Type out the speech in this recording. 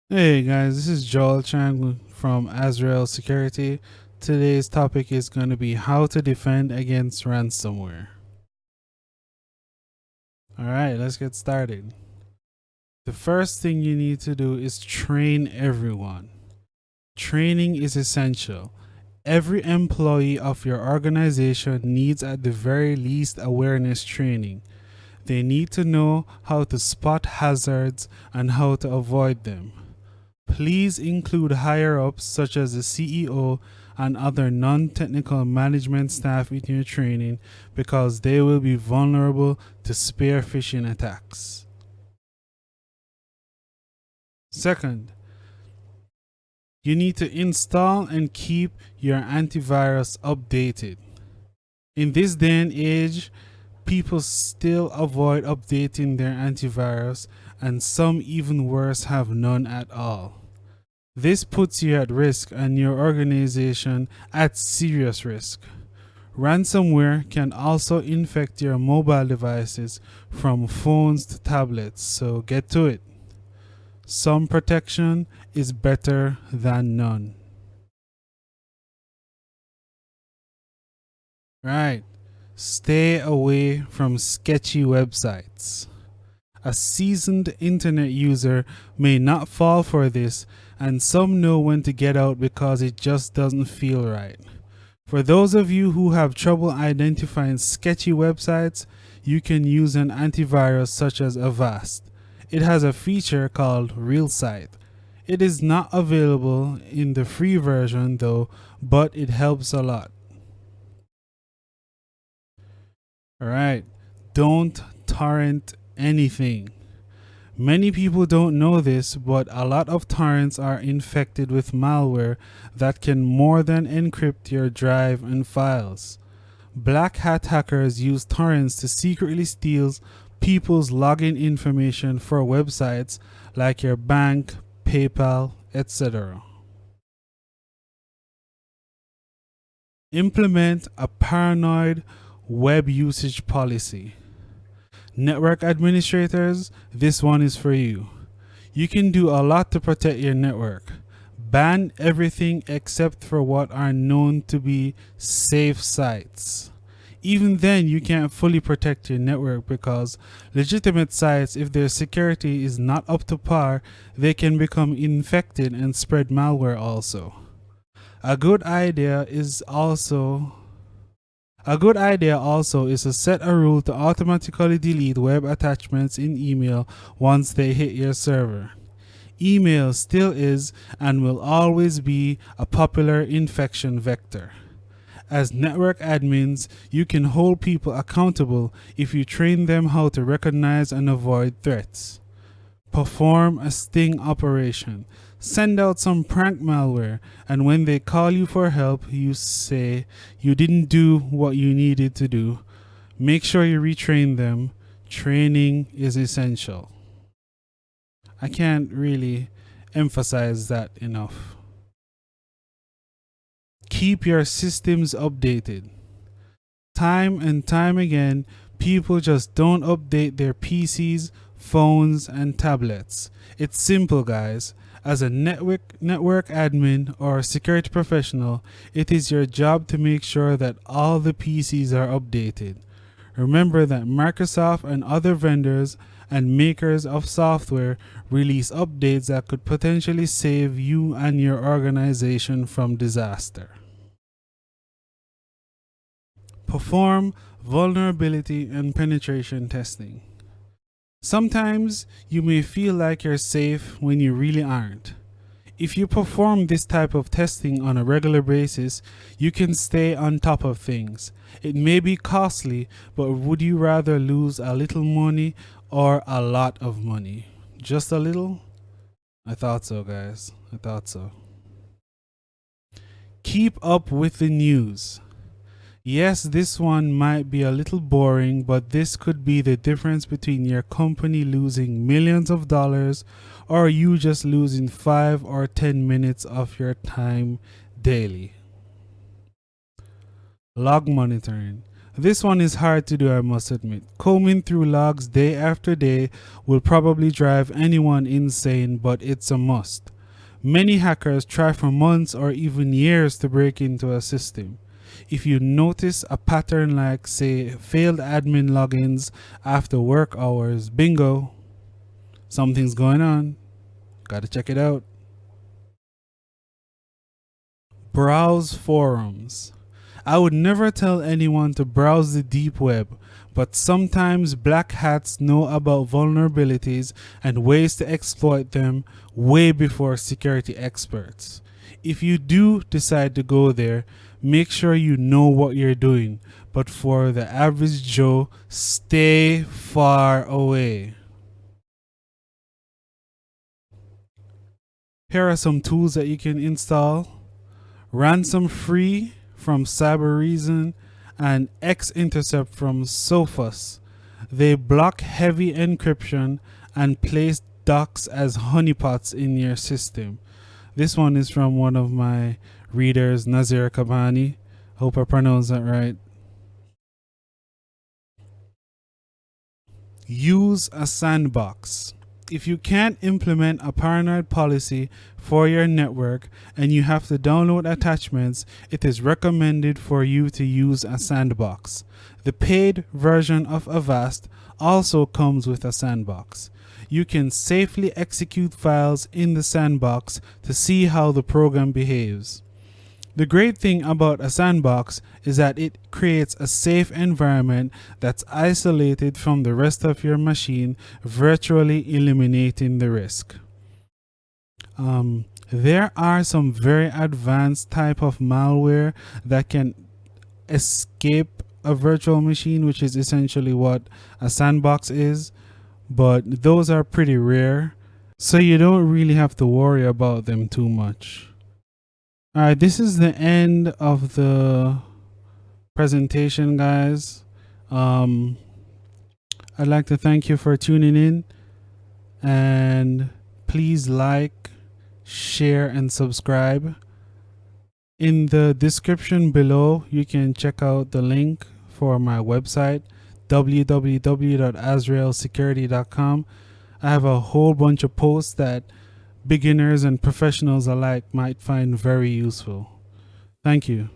Hey guys, this is Joel Chang from Azrael Security. Today's topic is going to be how to defend against ransomware. Alright, let's get started. The first thing you need to do is train everyone. Training is essential. Every employee of your organization needs at the very least awareness training. They need to know how to spot hazards and how to avoid them. Please include higher ups such as the CEO and other non technical management staff in your training because they will be vulnerable to spear phishing attacks. Second, you need to install and keep your antivirus updated. In this day and age, people still avoid updating their antivirus, and some even worse have none at all. This puts you at risk and your organization at serious risk. Ransomware can also infect your mobile devices from phones to tablets, so get to it. Some protection is better than none. Right. Stay away from sketchy websites. A seasoned internet user may not fall for this, and some know when to get out because it just doesn't feel right. For those of you who have trouble identifying sketchy websites, you can use an antivirus such as Avast. It has a feature called Real Sight. It is not available in the free version though, but it helps a lot. Alright, don't torrent anything. Many people don't know this, but a lot of torrents are infected with malware that can more than encrypt your drive and files. Black hat hackers use torrents to secretly steal people's login information for websites like your bank, PayPal, etc. Implement a paranoid web usage policy. Network administrators, this one is for you. You can do a lot to protect your network. Ban everything except for what are known to be safe sites. Even then, you can't fully protect your network because legitimate sites, if their security is not up to par, they can become infected and spread malware also. A good idea also is to set a rule to automatically delete web attachments in email once they hit your server. Email still is and will always be a popular infection vector. As network admins, you can hold people accountable if you train them how to recognize and avoid threats. Perform a sting operation. Send out some prank malware, and when they call you for help, you say you didn't do what you needed to do. Make sure you retrain them. Training is essential. I can't really emphasize that enough. Keep your systems updated. Time and time again, people just don't update their PCs, phones, and tablets. It's simple, guys. As a network admin or security professional, it is your job to make sure that all the PCs are updated. Remember that Microsoft and other vendors and makers of software release updates that could potentially save you and your organization from disaster. Perform vulnerability and penetration testing. Sometimes you may feel like you're safe when you really aren't. If you perform this type of testing on a regular basis, you can stay on top of things. It may be costly, but would you rather lose a little money or a lot of money? Just a little? I thought so, guys. I thought so. Keep up with the news. Yes, this one might be a little boring, but this could be the difference between your company losing millions of dollars or you just losing 5 or 10 minutes of your time daily. Log monitoring. This one is hard to do, I must admit. Combing through logs day after day will probably drive anyone insane, but it's a must. Many hackers try for months or even years to break into a system. If you notice a pattern like, say, failed admin logins after work hours, bingo, something's going on. Gotta check it out. Browse forums. I would never tell anyone to browse the deep web, but sometimes black hats know about vulnerabilities and ways to exploit them way before security experts. If you do decide to go there, make sure you know what you're doing, but for the average Joe, stay far away. Here are some tools that you can install. Ransom Free from Cybereason and X Intercept from Sophos. They block heavy encryption and place docs as honeypots in your system. This one is from one of my readers, Nazir Kabani. Hope I pronounced that right. Use a sandbox. If you can't implement a paranoid policy for your network and you have to download attachments, it is recommended for you to use a sandbox. The paid version of Avast also comes with a sandbox. You can safely execute files in the sandbox to see how the program behaves. The great thing about a sandbox is that it creates a safe environment that's isolated from the rest of your machine, virtually eliminating the risk. There are some very advanced type of malware that can escape a virtual machine, which is essentially what a sandbox is, but those are pretty rare, so you don't really have to worry about them too much. Alright, this is the end of the presentation, guys. I'd like to thank you for tuning in, and please like, share, and subscribe. In the description below, you can check out the link for my website, www.azraelsecurity.com. I have a whole bunch of posts that beginners and professionals alike might find very useful. Thank you.